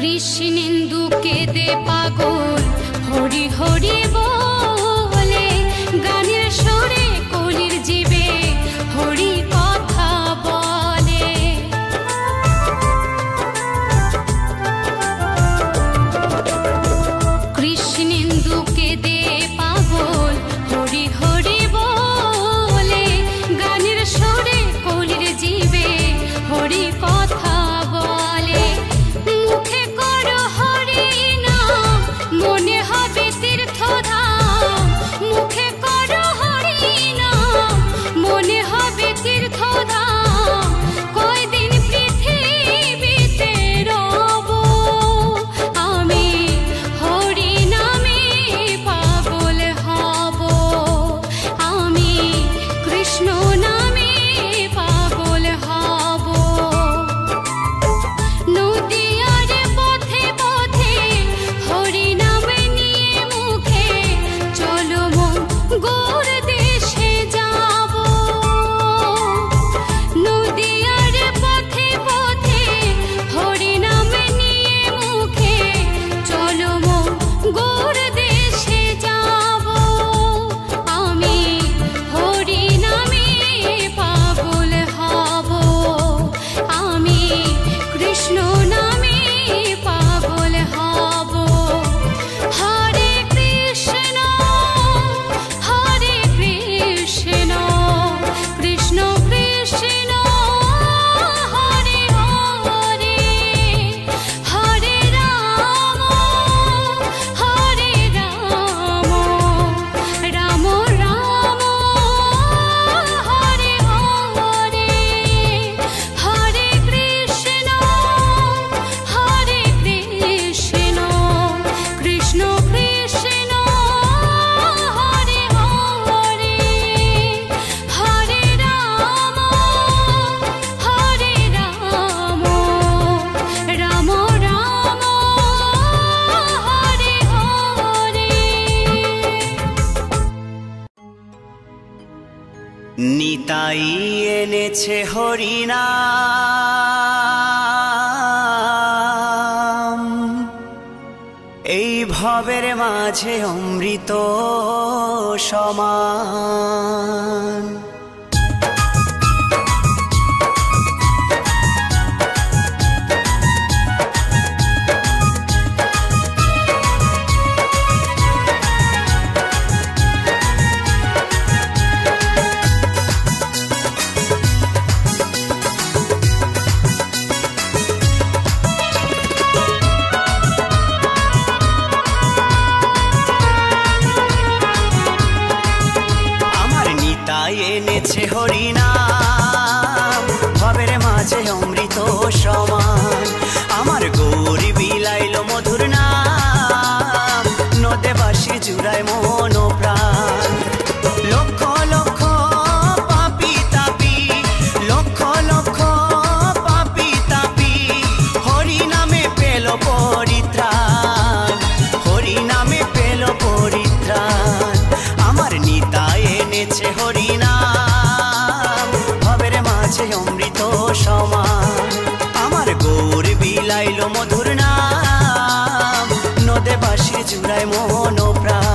কৃষ্ণেন্দু কেঁদে পাগল হরি হরি বলে, গানের সুরে কলির জীবে হরি কথা বলে। কৃষ্ণেন্দু কেঁদে পাগল হরি হরি বলে, গানের সুরে কলির জীবে হরি কথা বলে। মুখে করো হরি নাম, মনে হবে তীর্থধাম। মুখে করো হরি নাম, মনে হবে তীর্থধাম। কয়দিন পৃথিবীতে রব, আমি হরি নামে পাগল হব। আমি কৃষ্ণ নামে পাগল হব। নদীয়ার পথে পথে হরি নাম নিয়ে মুখে, চলো মন গৌর দেশে যাব। নদীয়ার পথে পথে হরি নাম নিয়ে মুখে, চলো মন গৌর দেশে যাব। আমি হরি নামে পাগল হব। আমি কৃষ্ণ নামে পাগল হব। হরে কৃষ্ণ কৃষ্ণ কৃষ্ণ হরে হরে, হরে রাম রাম রাম হরে হরে। হরে কৃষ্ণ কৃষ্ণ কৃষ্ণ হরে হরে, হরে রাম রাম রাম হরে হরে। নিতাই এনেছে হরিনাম, এই ভবের মাঝে অমৃত সমান। এনেছে হরিনাম, ভবের মাঝে অমৃত সমান। আমার গৌরী বিলাইল মধুর নাম, নদে বাসি জুড়ায় মন প্রাণ। লক্ষ লক্ষ পাপি তাপি, লক্ষ লক্ষ পাপি তাপি, হরি নামে পেল পরিত্রাণ, হরি নামে পেল পরিত্রাণ। আমার নিতাই এনেছে হরিনাম, ভবের মাঝে অমৃত সমান। আমার গৌর বিলাইল মধুর নাম, নদে বাসি জুড়ায় মন প্রাণ।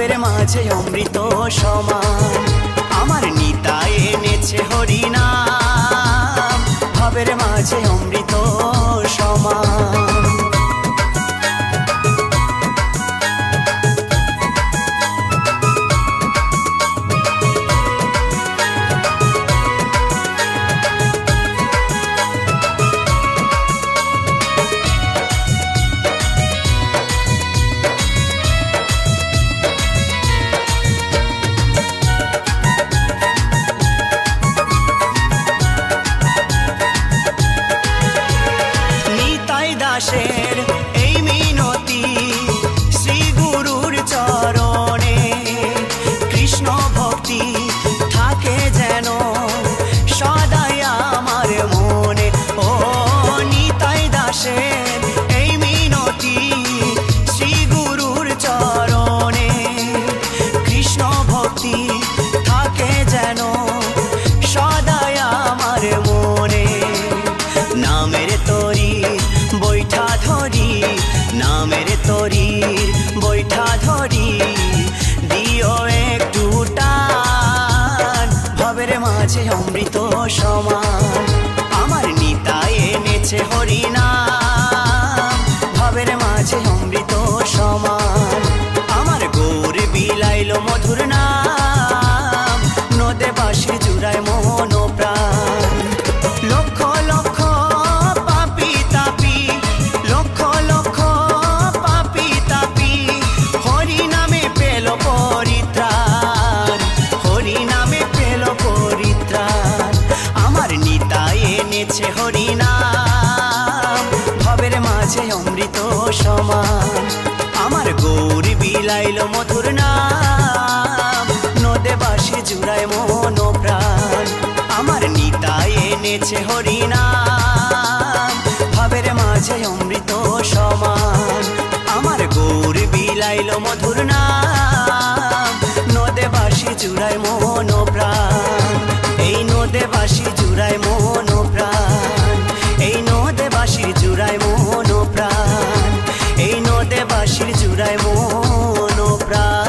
ভবের মাঝে অমৃত সমান আমার নিতাই এনেছে হরিনাম ভবের মাঝে অমৃত সমান দাসের এই মিনতি শ্রী গুরুর চরণে কৃষ্ণ ভক্তি থাকে যেন সদাই আমার মনে ও নিতাই দাসের এই মিনতি শ্রী গুরুর চরণে কৃষ্ণ ভক্তি থাকে যেন সদাই আমার মনে নামের তরি বৈঠা ধরি নামের তরির বৈঠা ধরি দিও একটু টান ভবের মাঝে অমৃত সমান আমার নিতাই এনেছে হরিনাম ভবের মাঝে অমৃত সমান আমার গৌর বিলাইল মধুর নাম নদে বাঁশি জুড়ায় মন প্রাণ লক্ষ লক্ষ পাপি তাপি লক্ষ লক্ষ পাপি তাপি হরি নামে পেল পরিত্রাণ হরি নামে পেল পরিত্রাণ আমার নিতাই এনেছে হরিনাম ভবের মাঝে অমৃত সমান আমার গৌর বিলাইল মধুর নাম নদে বাঁশি জুড়ায় মন প্রাণ আমার নিতাই এনেছে হরিনাম ভবের মাঝে অমৃত সমান আমার গৌর বিলাইল মধুর নাম নদে বাঁশি জুড়ায় মন প্রাণ এই নদে বাঁশি জুড়ায় মন প্রাণ এই নদে বাঁশি জুড়ায় মন প্রাণ এই নদে বাঁশি জুড়ায় মন প্রাণ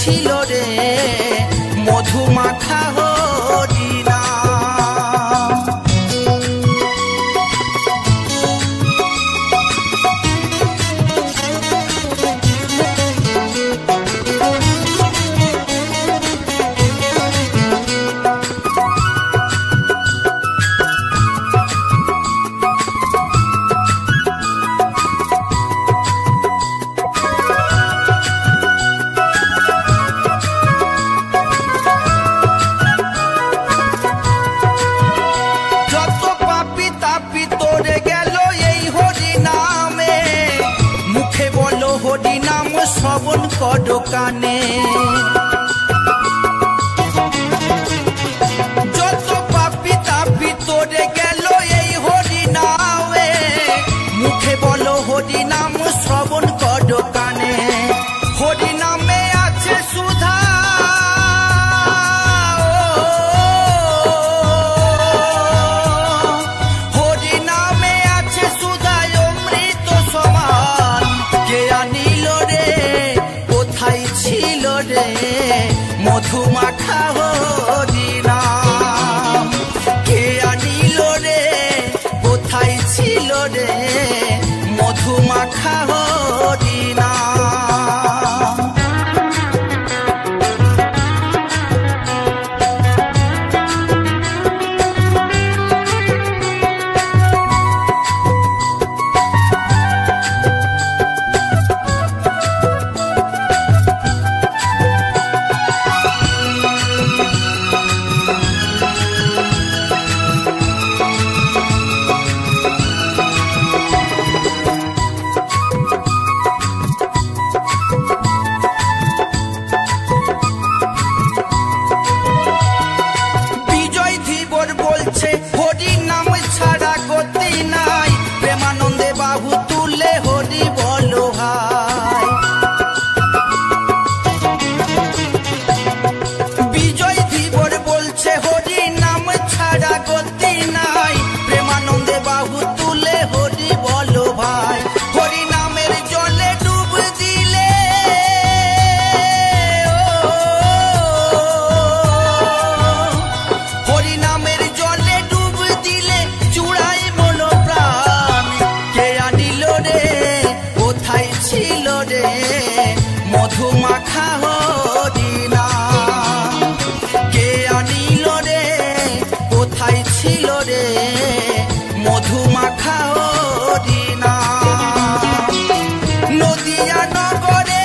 ছিল রে মধু মাখা হরি নাম। শ্রবণ কর কানে যত পাপি তাপি তোরে গেল এই হরি নামে মুখে বলো হরি নাম শ্রবণ কর কানে। হরি নামে আছে সুধা হরি নামে আছে সুধা অমৃত সমান। কে আনিল রে কোথায় ছিল রে মধু মাখা হরি নাম। কে আনিল রে কোথায় ছিল রে মধু মাখা হরি নাম। হরি নাম ছাড়া গতি নাই প্রেমানন্দে বাহু তুলে হরি বলো ভাই। বিজয় ধীবর বলছে হরি নাম ছাড়া গতি নাই প্রেমানন্দে বাহু তুলে হরি বলো ভাই। হরি নামের জলে ডুব দিলে হরি নামের জলে ডুব দিলে চূড়াই মন প্রাণ। কে আনিল রে কোথায় ছিল রে মধু মাখা হরি নাম। কে আনিল রে কোথায় ছিল রে মধু মাখা হরি নাম। নদিয়া নগরে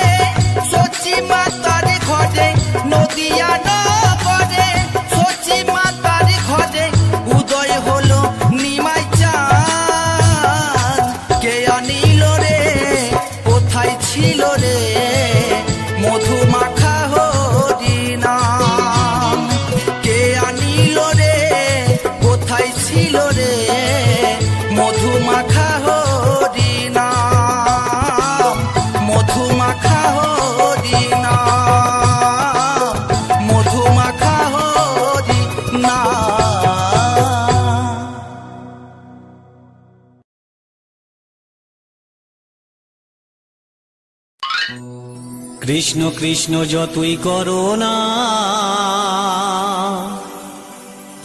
সচি মাতার ঘরে নদিয়া নগরে সচি মাতার ঘরে উদয় হলো নিমাই চাঁদ। কে আনিল রে কোথায় ছিল রে মধু মাখা হরি নাম। কে আনিল রে কোথায় ছিল রে মধু মাখা হরি নাম। মধু মাখা হরি নাম। মধু মাখা হরি নাম। কৃষ্ণ কৃষ্ণ যতই করো না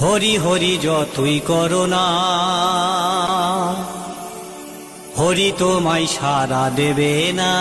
হরি হরি যতই করো না হরি তোমায় সাড়া দেবে না।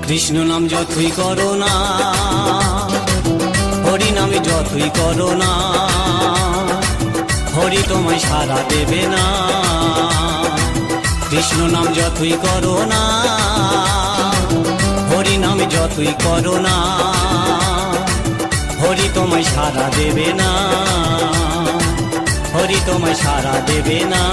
কৃষ্ণ নাম যতই করো না হরি নামে যতই করো না হরি তোমায় সাড়া দেবে না। কৃষ্ণ নাম যতই করো না হরি নামে যতই করো না হরি তোমায় সাড়া দেবে না। হরি তোমায় সাড়া দেবে না।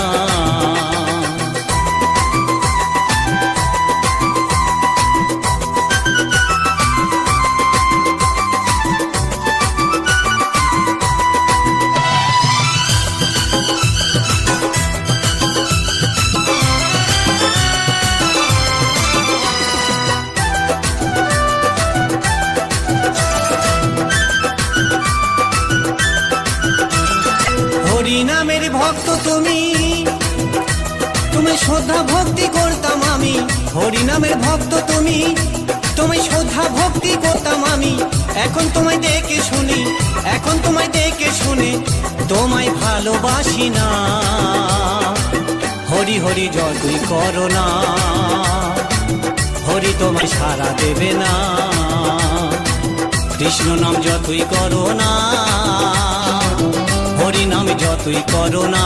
হরি নামের ভক্ত তুমি, তোমায় শ্রদ্ধা ভক্তি করতাম আমি। হরি নামের ভক্ত তুমি, তোমায় শ্রদ্ধা ভক্তি করতাম আমি। এখন তোমায় দেখে শুনি, এখন তোমায় দেখে শুনে তোমায় ভালোবাসি না। হরি হরি যতই করো না, হরি তোমায় সাড়া দেবে না। কৃষ্ণ নাম যতই করো না, হরি নাম যতই করো না,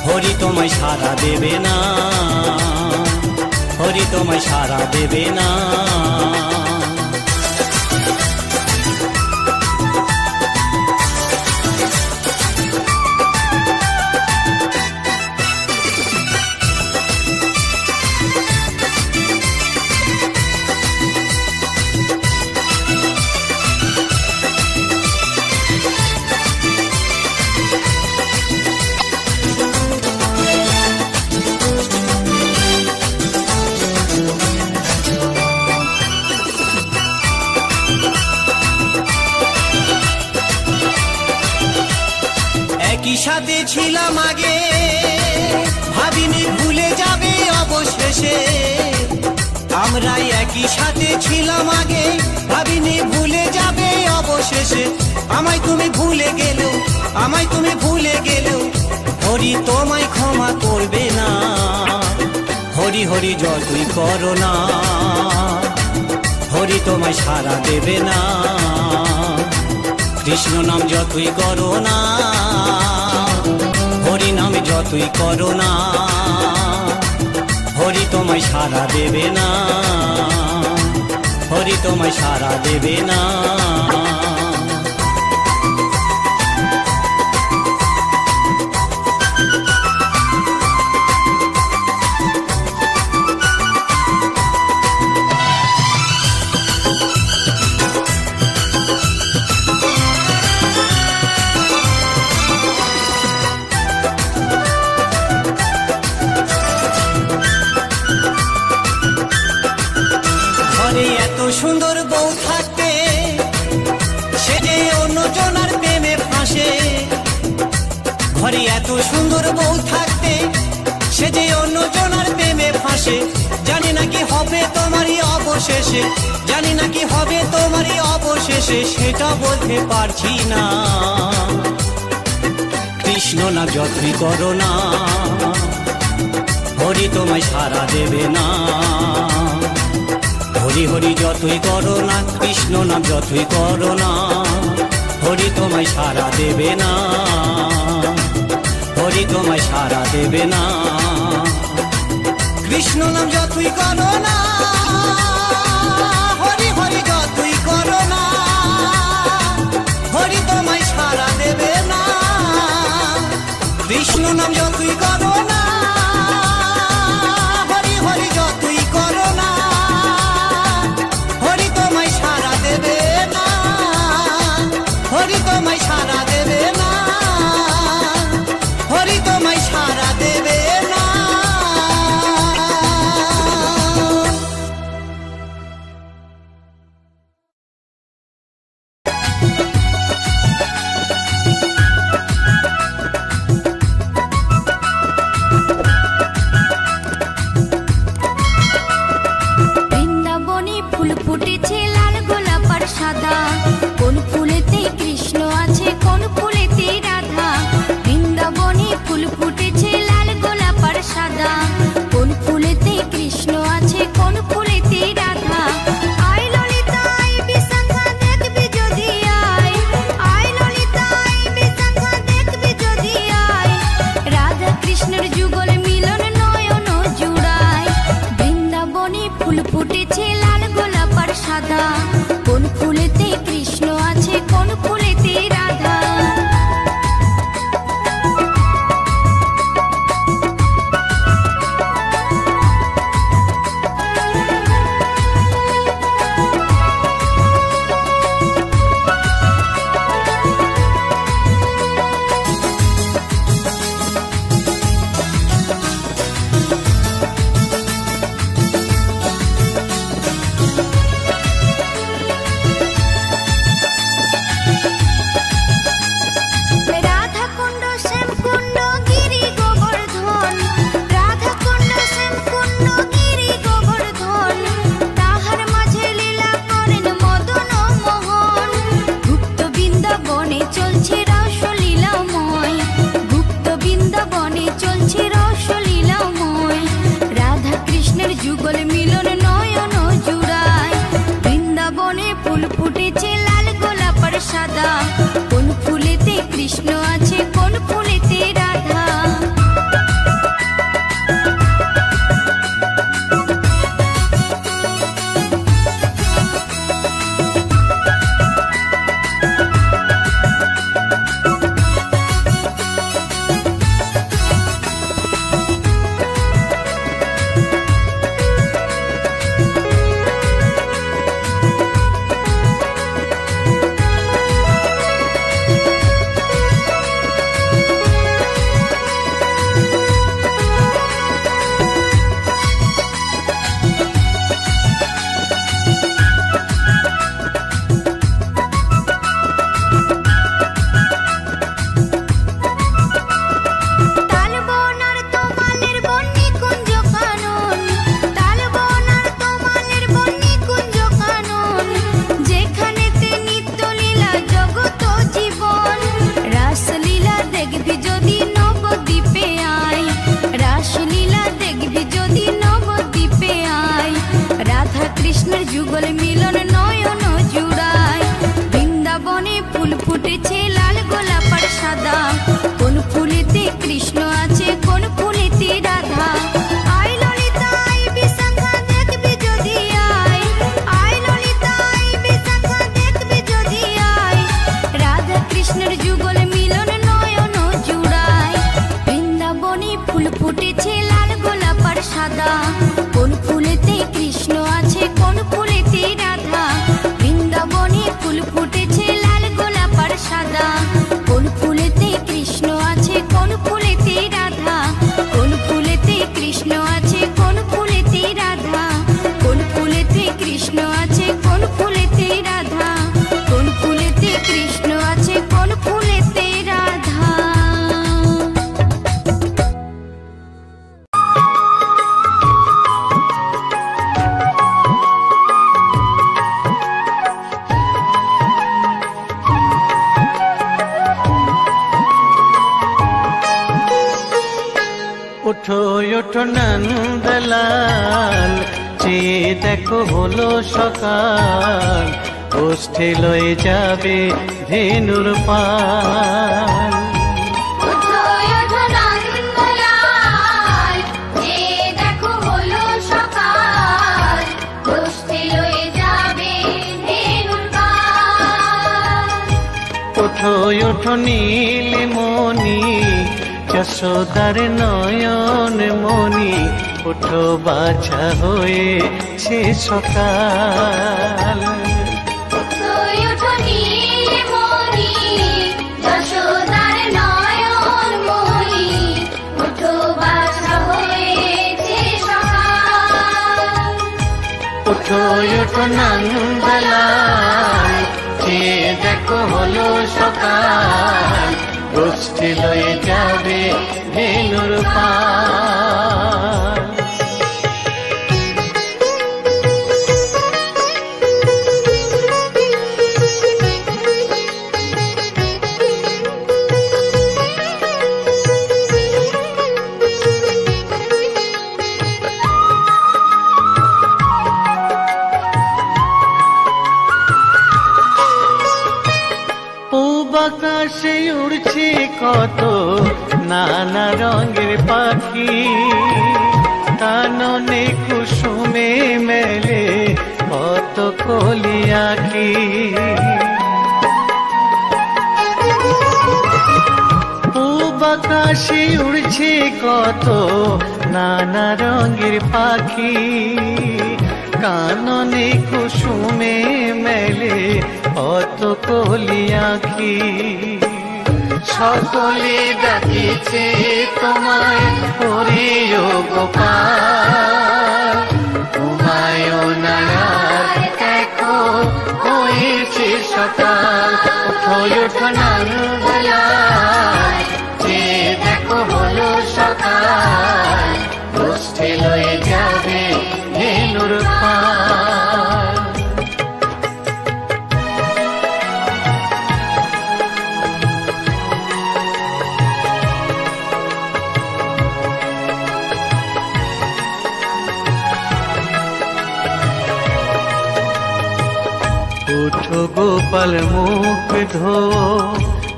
হরি তোমায় সাড়া দেবে না, হরি তোমায় সাড়া দেবে না। একই সাথে ছিলাম আগে, ভাবিনি ভুলে যাবে অবশেষে। আমরা একই সাথে ছিলাম আগে, ভাবিনি ভুলে যাবে অবশেষে। আমায় তুমি ভুলে গেলেও, আমায় তুমি ভুলে গেলেও হরি তোমায় ক্ষমা করবে না। হরি হরি যতই করো না, হরি তোমায় সাড়া দেবে না। কৃষ্ণ নাম যতই করো না, হরি নাম যতই করো না, হরি তোমায় সাড়া দেবে না, হরি তোমায় সাড়া দেবে না। এত সুন্দর বউ থাকতে সে যে অন্যজনার প্রেমে ফাঁসে। ঘরে এত সুন্দর বউ থাকতে সে যে অন্যজনার প্রেমে ফাঁসে। জানি না কি হবে তোমারই অবশেষে, জানি না কি হবে তোমারই অবশেষে, সেটা বলতে পারছি না। কৃষ্ণ না যতই করো না, হরি তোমায় সাড়া দেবে না। হরি হরি যতই করো না, কৃষ্ণ নাম যতই করো না, হরি তোমায় সাড়া দেবে না, হরি তোমায় সাড়া দেবে না। কৃষ্ণ নাম যতই করো না, হরি হরি যতই করো না, হরি তোমায় সাড়া দেবে না। কৃষ্ণ নাম যতই করো না, হরি হরি যতই করো না, হরি তোমায় সাড়া দেবে না, হরি তোমায় সাড়া দেবে না, হরি তোমায় সাড়া দেবে না। ওঠো ওঠো নন্দলাল, চেয়ে দেখো হলো সকাল, গোষ্ঠী লয়ে যাবে ধেনুর পাল। ওঠো ওঠো নন্দলাল, চেয়ে দেখো হলো সকাল, গোষ্ঠী লয়ে যাবে ধেনুর পাল। ওঠো ওঠো নীলমণি, যশোদার নয়ন মণি, ওঠো বাছা হয়েছে সকাল। ওঠো ওঠো নীলমণি, যশোদার নয়ন মণি, ওঠো বাছা হয়েছে সকাল। ওঠো ওঠো নন্দলাল, চেয়ে দেখো হলো সকাল, গোষ্ঠী লয়ে যাবে ধেনুর পাল। আকাশে উড়ছে কত নানা রঙের পাখি, কাননে কুসুমে মেলে কত কলি আঁখি। পূব আকাশে উড়ছে কত নানা রঙের পাখি, কাননে কুসুমে মেলে কত কলি আঁখি। সকলে ডাকিছে তোমায় হরিও গোপাল, ঘুমায়ো না আর দেখো হয়েছে সকাল। ওঠো ওঠো নন্দলাল, চেয়ে দেখো হলো সকাল, গোষ্ঠী লয়ে যাবে ধেনুর পাল। ওঠো গোপাল মুখ ধো,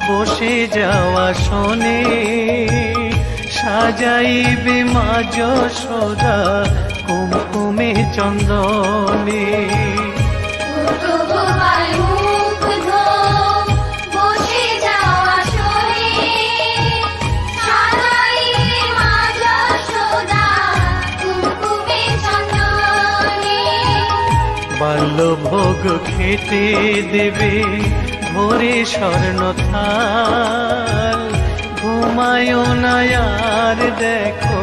বসে যাওয়া শোনে, সাজাইবে মা যশোদা কুমকুমে চন্দনে। ওঠো গোপাল মুখ ধো, বসে যাওয়া শোনে, সাজাইবে মা যশোদা কুমকুমে চন্দনে। বাল্যভোগ খেতে দেবে ভোরে স্বর্ণ থাল, ঘুমায়ো না আর দেখো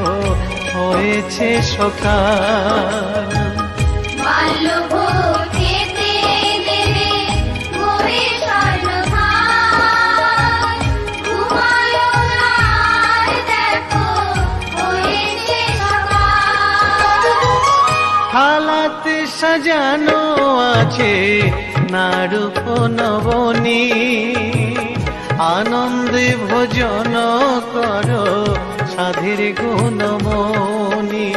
হয়েছে সকাল। বাল্যভোগ খেতে দেবে ভোরে স্বর্ণ থাল, ঘুমায়ো না আর দেখো হয়েছে সকাল। থালাতে সাজানো আছে নারূপ নবনী, আনন্দে ভোজন করো সাধীর গুণমণি।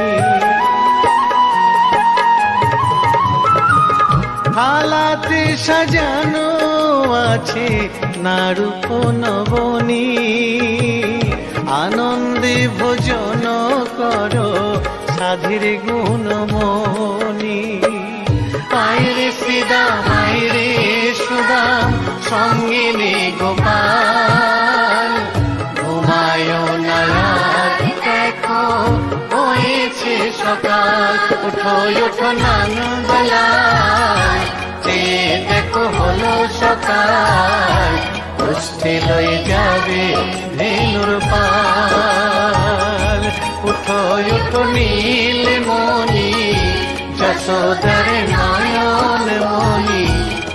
থালাতে সাজানো আছে নারূপ নবনী, আনন্দে ভোজন করো সাধীর গুণমণি। আইরে শ্রীদাম আইরে সুদাম, সঙ্গে নে গোপাল, ঘুমায়ো না আর দেখো হয়েছে সকাল। ওঠো ওঠো নন্দলাল, চেয়ে দেখো হলো সকাল, গোষ্ঠী লয়ে যাবে ধেনুর পাল। ওঠো ওঠো নীলমণি, যশোদার নয়ন মণি,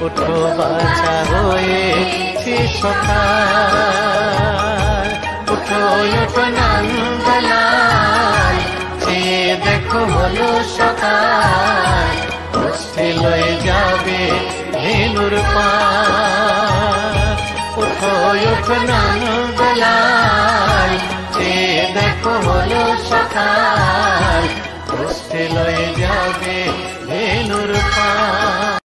ওঠো বাছা হয়েছে সকাল। ওঠো ওঠো নন্দলাল, চেয়ে দেখো হলো সকাল, গোষ্ঠী লয়ে যাবে ধেনুর পাল। ওঠো ওঠো নন্দলাল, চেয়ে দেখো দেখো হলো সকাল, কষ্টে লয়ে যাবে ধেনুর পাল।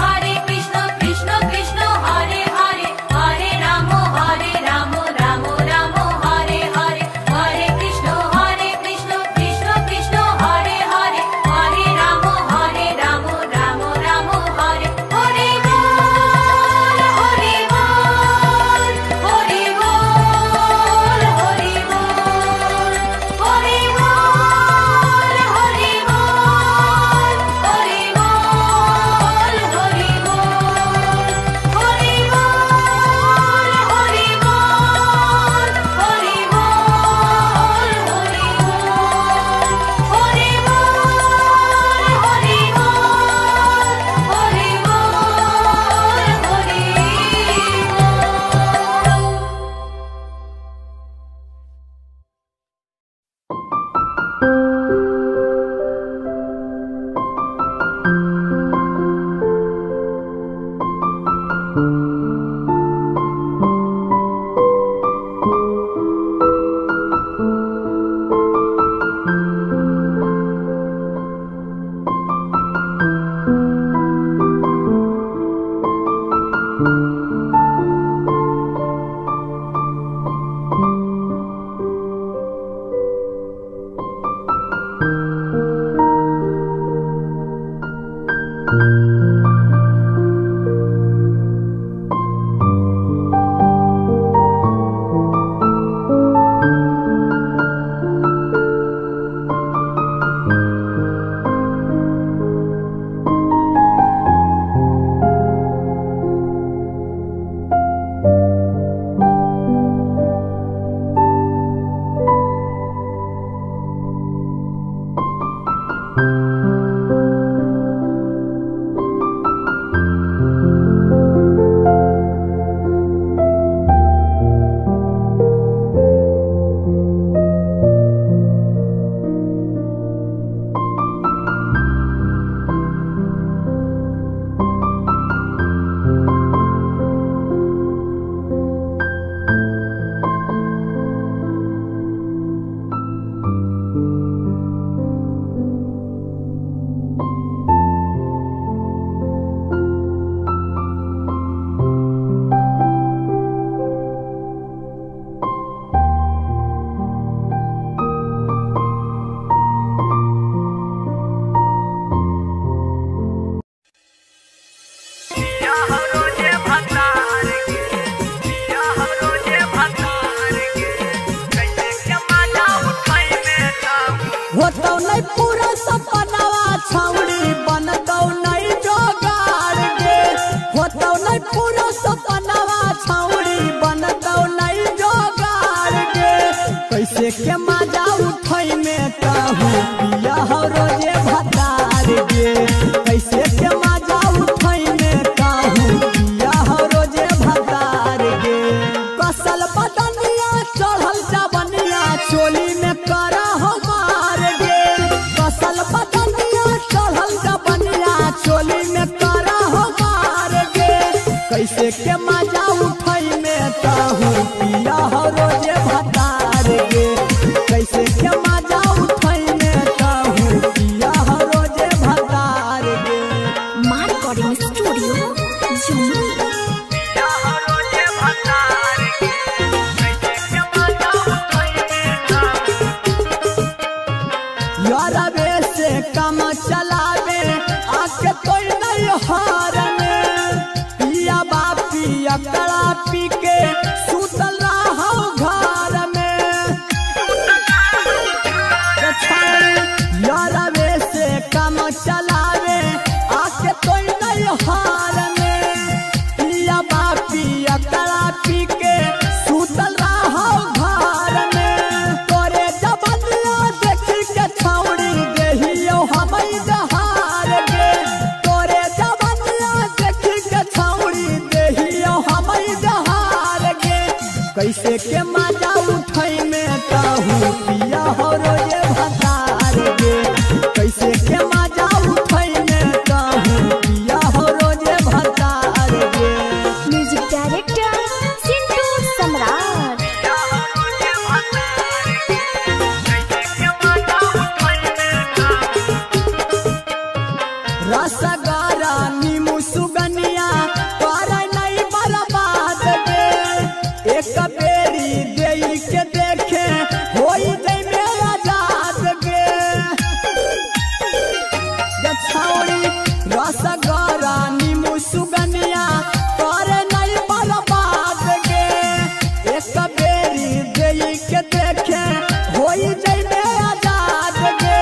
Hare Krishna, Krishna Krishna, Hare के मजा उठै में कहू पिया हो रोजे भतार गे कैसे के मजा उठै में कहू पिया हो रोजे भतार गे कसल बदनिया चढ़ल जवनिया चोली में करा हो मार गे कसल बदनिया चढ़ल जवनिया चोली में करा हो मार गे कैसे के मजा उठै में कहू पिया हो रोजे भतार गे कैसे के मजा उठै में कहू पिया हो रोजे भतार गे मां रिकॉर्डिंग स्टूडियो जुमली पिया हो रोजे भतार गे कैसे के मजा उठै में कहू यार बे से काम चलावे आके कोई नहीं हारने पिया बापी अकड़ा पी के सुतल रहो घर में यार वे से काम चलावे आके कोई नहीं हारने पिया बापी अकड़ा पी के सुतल रहो घर में तोरे जबनिया देखी के छौड़ी देहियो हमई दहार गे तोरे जबनिया देखी के छौड़ी देहियो हमई दहार गे कैसे के मजा उठै में कहू पिया हो रोजे भतार गे कैसे के मजा उठै में कहू पिया हो रोजे भतार गे म्यूजिक डायरेक्टर सिंटू सम्राट रसगारा नीमू सुगनिया करे नहीं बर्बाद गे एक बेरी देई के देखे होई जै में आजाद गे छौड़ी रसगारा नीमू सुगनिया करे नहीं बर्बाद गे एक बेरी देई के देखे होई जै में आजाद गे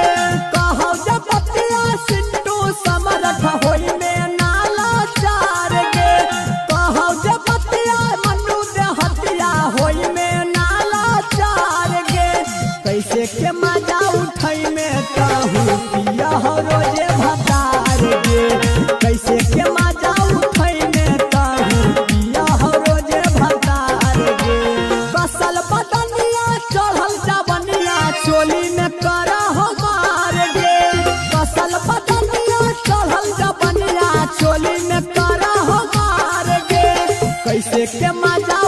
कहौ जब पतिया सिंटू समरठ होई में नाला चार गे कहौ जब पतिया मनु दे हतिया होई में नाला चार गे कैसे के मजा उठै में कहू पिया हो रोजे भतार गे कैसे के मजा उठै में कहू पिया हो रोजे भतार गे कसल बदनिया चढ़ल जवनिया चोली में करा हो मार गे कसल बदनिया चढ़ल जवनिया चोली में करा हो मार गे कैसे के मजा